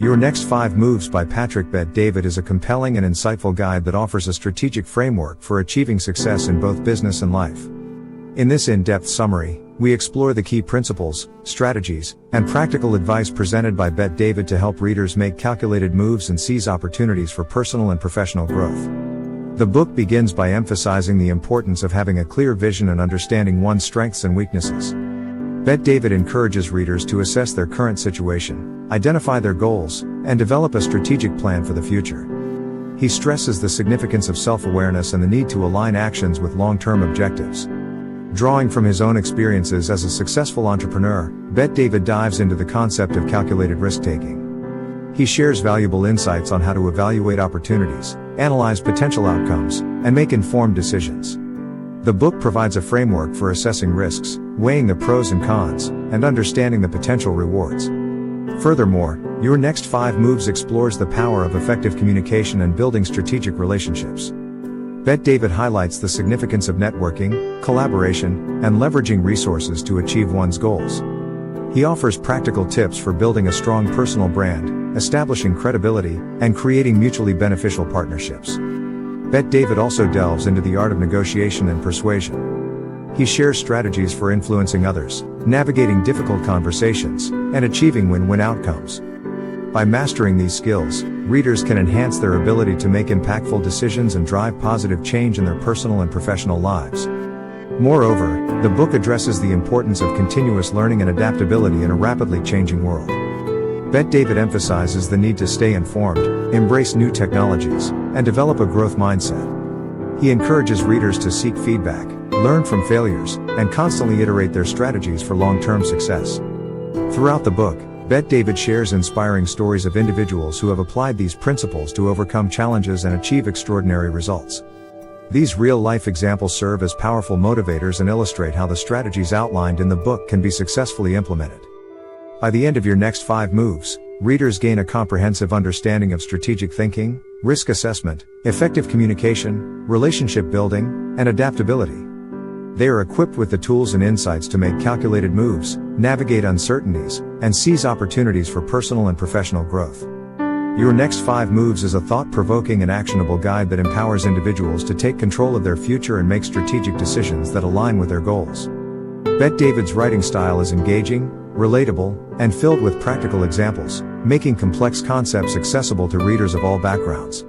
Your Next 5 Moves by Patrick Bet-David is a compelling and insightful guide that offers a strategic framework for achieving success in both business and life. In this in-depth summary, we explore the key principles, strategies, and practical advice presented by Bet-David to help readers make calculated moves and seize opportunities for personal and professional growth. The book begins by emphasizing the importance of having a clear vision and understanding one's strengths and weaknesses. Bet-David encourages readers to assess their current situation, identify their goals, and develop a strategic plan for the future. He stresses the significance of self-awareness and the need to align actions with long-term objectives. Drawing from his own experiences as a successful entrepreneur, Bet-David dives into the concept of calculated risk-taking. He shares valuable insights on how to evaluate opportunities, analyze potential outcomes, and make informed decisions. The book provides a framework for assessing risks, weighing the pros and cons, and understanding the potential rewards. Furthermore, Your Next 5 Moves explores the power of effective communication and building strategic relationships. Bet-David highlights the significance of networking, collaboration, and leveraging resources to achieve one's goals. He offers practical tips for building a strong personal brand, establishing credibility, and creating mutually beneficial partnerships. Bet-David also delves into the art of negotiation and persuasion. He shares strategies for influencing others, navigating difficult conversations, and achieving win-win outcomes. By mastering these skills, readers can enhance their ability to make impactful decisions and drive positive change in their personal and professional lives. Moreover, the book addresses the importance of continuous learning and adaptability in a rapidly changing world. Bet-David emphasizes the need to stay informed, embrace new technologies, and develop a growth mindset. He encourages readers to seek feedback, learn from failures, and constantly iterate their strategies for long-term success. Throughout the book, Bet-David shares inspiring stories of individuals who have applied these principles to overcome challenges and achieve extraordinary results. These real-life examples serve as powerful motivators and illustrate how the strategies outlined in the book can be successfully implemented. By the end of Your Next 5 Moves, readers gain a comprehensive understanding of strategic thinking, risk assessment, effective communication, relationship building, and adaptability. They are equipped with the tools and insights to make calculated moves, navigate uncertainties, and seize opportunities for personal and professional growth. Your Next 5 Moves is a thought-provoking and actionable guide that empowers individuals to take control of their future and make strategic decisions that align with their goals. Bet-David's writing style is engaging, relatable, and filled with practical examples, making complex concepts accessible to readers of all backgrounds.